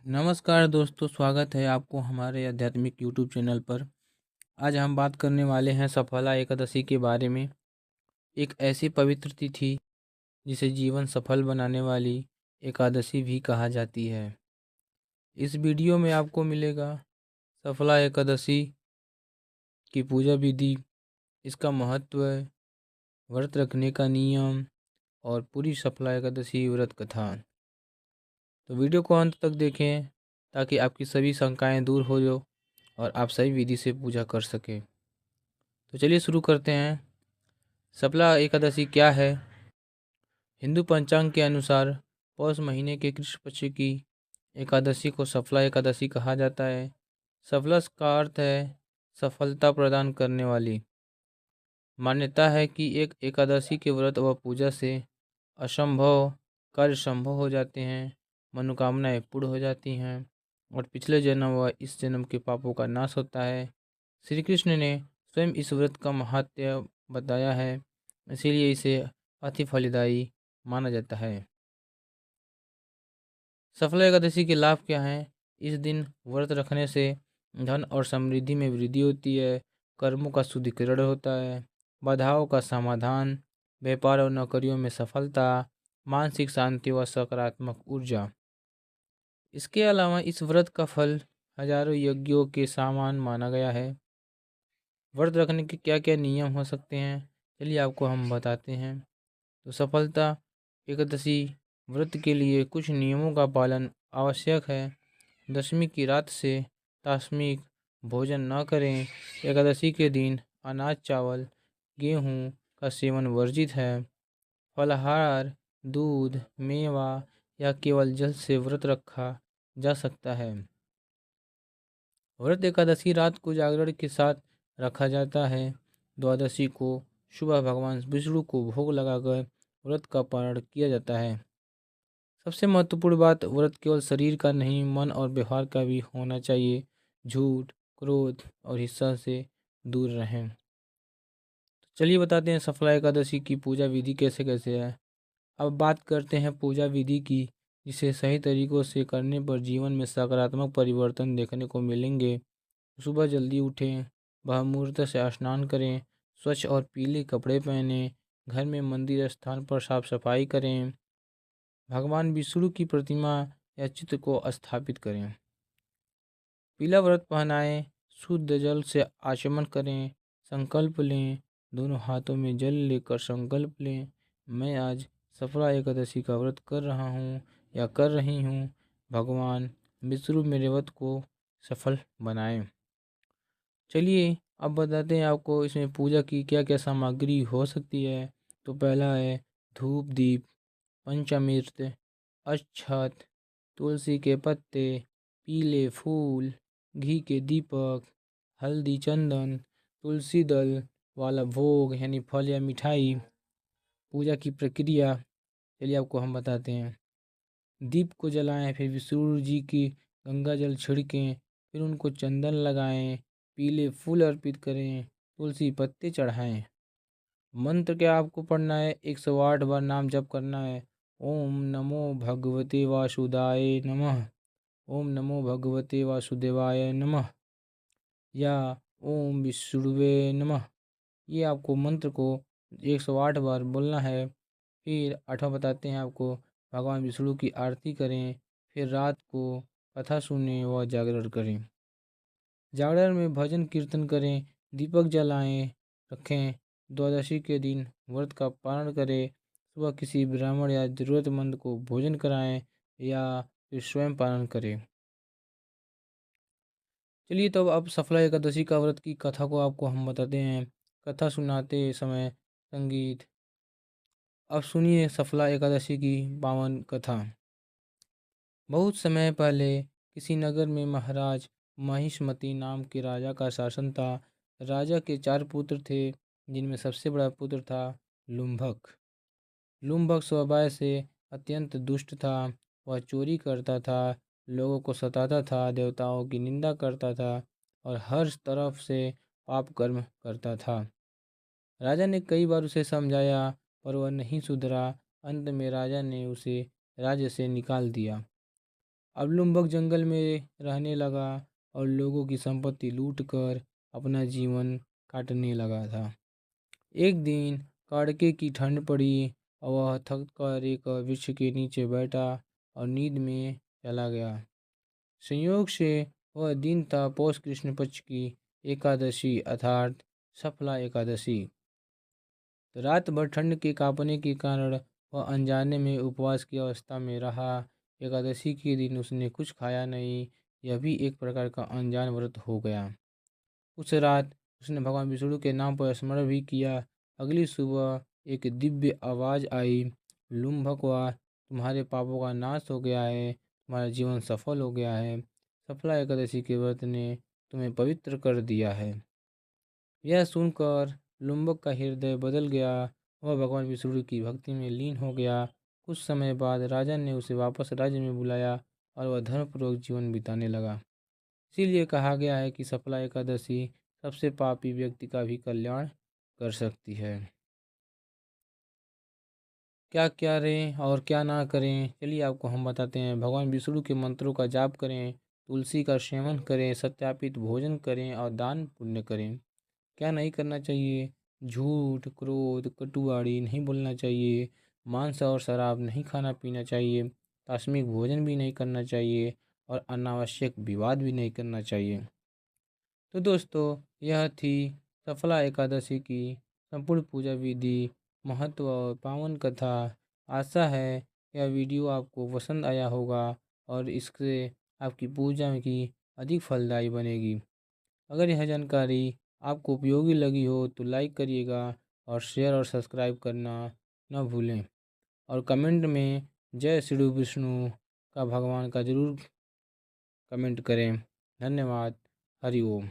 नमस्कार दोस्तों, स्वागत है आपको हमारे आध्यात्मिक यूट्यूब चैनल पर। आज हम बात करने वाले हैं सफला एकादशी के बारे में। एक ऐसी पवित्र तिथि जिसे जीवन सफल बनाने वाली एकादशी भी कहा जाती है। इस वीडियो में आपको मिलेगा सफला एकादशी की पूजा विधि, इसका महत्व, व्रत रखने का नियम और पूरी सफला एकादशी व्रत कथा। तो वीडियो को अंत तक देखें ताकि आपकी सभी शंकाएं दूर हो जाओ और आप सही विधि से पूजा कर सकें। तो चलिए शुरू करते हैं। सफला एकादशी क्या है? हिंदू पंचांग के अनुसार पौष महीने के कृष्ण पक्ष की एकादशी को सफला एकादशी कहा जाता है। सफला का अर्थ है सफलता प्रदान करने वाली। मान्यता है कि एक एकादशी के व्रत व पूजा से असंभव कार्य संभव हो जाते हैं, मनोकामनाएं पूर्ण हो जाती हैं और पिछले जन्म व इस जन्म के पापों का नाश होता है। श्री कृष्ण ने स्वयं इस व्रत का महत्व बताया है, इसीलिए इसे अति फलदायी माना जाता है। सफला एकादशी के लाभ क्या हैं? इस दिन व्रत रखने से धन और समृद्धि में वृद्धि होती है, कर्मों का शुद्धिकरण होता है, बाधाओं का समाधान, व्यापार और नौकरियों में सफलता, मानसिक शांति व सकारात्मक ऊर्जा। इसके अलावा इस व्रत का फल हजारों यज्ञों के समान माना गया है। व्रत रखने के क्या क्या नियम हो सकते हैं, चलिए आपको हम बताते हैं। तो सफलता एकादशी व्रत के लिए कुछ नियमों का पालन आवश्यक है। दशमी की रात से तात्मिक भोजन न करें। एकादशी के दिन अनाज, चावल, गेहूँ का सेवन वर्जित है। फलाहार, दूध, मेवा या केवल जल से व्रत रखा जा सकता है। व्रत एकादशी रात को जागरण के साथ रखा जाता है। द्वादशी को सुबह भगवान विष्णु को भोग लगाकर व्रत का पारण किया जाता है। सबसे महत्वपूर्ण बात, व्रत केवल शरीर का नहीं, मन और व्यवहार का भी होना चाहिए। झूठ, क्रोध और हिंसा से दूर रहें। चलिए बताते हैं सफला एकादशी की पूजा विधि कैसे कैसे है। अब बात करते हैं पूजा विधि की, जिसे सही तरीकों से करने पर जीवन में सकारात्मक परिवर्तन देखने को मिलेंगे। सुबह जल्दी उठें, ब्रह्ममुहूर्त से स्नान करें, स्वच्छ और पीले कपड़े पहनें, घर में मंदिर स्थान पर साफ सफाई करें, भगवान विष्णु की प्रतिमा या चित्र को स्थापित करें, पीला व्रत पहनाएं, शुद्ध जल से आचमन करें, संकल्प लें, दोनों हाथों में जल लेकर संकल्प लें, मैं आज सफला एकादशी का व्रत कर रहा हूँ या कर रही हूँ। भगवान विष्णु मेरे व्रत को सफल बनाएं। चलिए अब बताते हैं आपको इसमें पूजा की क्या क्या सामग्री हो सकती है। तो पहला है धूप दीप, पंचामृत, अक्षत, तुलसी के पत्ते, पीले फूल, घी के दीपक, हल्दी, चंदन, तुलसी दल वाला भोग यानी फल या मिठाई। पूजा की प्रक्रिया चलिए आपको हम बताते हैं। दीप को जलाएं, फिर विष्णु जी की गंगा जल छिड़कें, फिर उनको चंदन लगाएं, पीले फूल अर्पित करें, तुलसी पत्ते चढ़ाएं। मंत्र क्या आपको पढ़ना है? 108 बार नाम जप करना है। ओम नमो भगवते वासुदेवाय नमः, ओम नमो भगवते वासुदेवाय नमः या ओम विष्णुवे नमः। ये आपको मंत्र को 108 बार बोलना है। फिर आठवां बताते हैं आपको, भगवान विष्णु की आरती करें, फिर रात को कथा सुने व जागरण करें। जागरण में भजन कीर्तन करें, दीपक जलाएं रखें। द्वादशी के दिन व्रत का पारण करें। सुबह किसी ब्राह्मण या जरूरतमंद को भोजन कराएं या फिर स्वयं पालन करें। चलिए तो अब सफला एकादशी का व्रत की कथा को आपको हम बताते हैं। कथा सुनाते समय संगीत। अब सुनिए सफला एकादशी की पावन कथा। बहुत समय पहले किसी नगर में महाराज महिष्मति नाम के राजा का शासन था। राजा के 4 पुत्र थे, जिनमें सबसे बड़ा पुत्र था लुम्भक। लुम्भक स्वभाव से अत्यंत दुष्ट था। वह चोरी करता था, लोगों को सताता था, देवताओं की निंदा करता था और हर तरफ से पाप कर्म करता था। राजा ने कई बार उसे समझाया, पर वह नहीं सुधरा। अंत में राजा ने उसे राज्य से निकाल दिया। अब लुम्बक जंगल में रहने लगा और लोगों की संपत्ति लूट कर अपना जीवन काटने लगा था। एक दिन कड़के की ठंड पड़ी और वह थक कर एक वृक्ष के नीचे बैठा और नींद में चला गया। संयोग से वह दिन था पौष कृष्ण पक्ष की एकादशी अर्थात सफला एकादशी। तो रात भर ठंड के कांपने के कारण वह अनजाने में उपवास की अवस्था में रहा। एकादशी के दिन उसने कुछ खाया नहीं। यह भी एक प्रकार का अनजान व्रत हो गया। उस रात उसने भगवान विष्णु के नाम पर स्मरण भी किया। अगली सुबह एक दिव्य आवाज़ आई, लुम्भकवा, तुम्हारे पापों का नाश हो गया है, तुम्हारा जीवन सफल हो गया है। सफला एकादशी के व्रत ने तुम्हें पवित्र कर दिया है। यह सुनकर लुम्बक का हृदय बदल गया। वह भगवान विष्णु की भक्ति में लीन हो गया। कुछ समय बाद राजा ने उसे वापस राज्य में बुलाया और वह धर्मपूर्वक जीवन बिताने लगा। इसीलिए कहा गया है कि सफला एकादशी सबसे पापी व्यक्ति का भी कल्याण कर सकती है। क्या करें और क्या ना करें, चलिए आपको हम बताते हैं। भगवान विष्णु के मंत्रों का जाप करें, तुलसी का सेवन करें, सत्यापित भोजन करें और दान पुण्य करें। क्या नहीं करना चाहिए? झूठ, क्रोध, कटुवाड़ी नहीं बोलना चाहिए, मांस और शराब नहीं खाना पीना चाहिए, तामसिक भोजन भी नहीं करना चाहिए और अनावश्यक विवाद भी नहीं करना चाहिए। तो दोस्तों, यह थी सफला एकादशी की संपूर्ण पूजा विधि, महत्व और पावन कथा। आशा है यह वीडियो आपको पसंद आया होगा और इससे आपकी पूजा की अधिक फलदायी बनेगी। अगर यह जानकारी आपको उपयोगी लगी हो तो लाइक करिएगा और शेयर और सब्सक्राइब करना न भूलें और कमेंट में जय श्री विष्णु का भगवान का जरूर कमेंट करें। धन्यवाद। हरि ओम।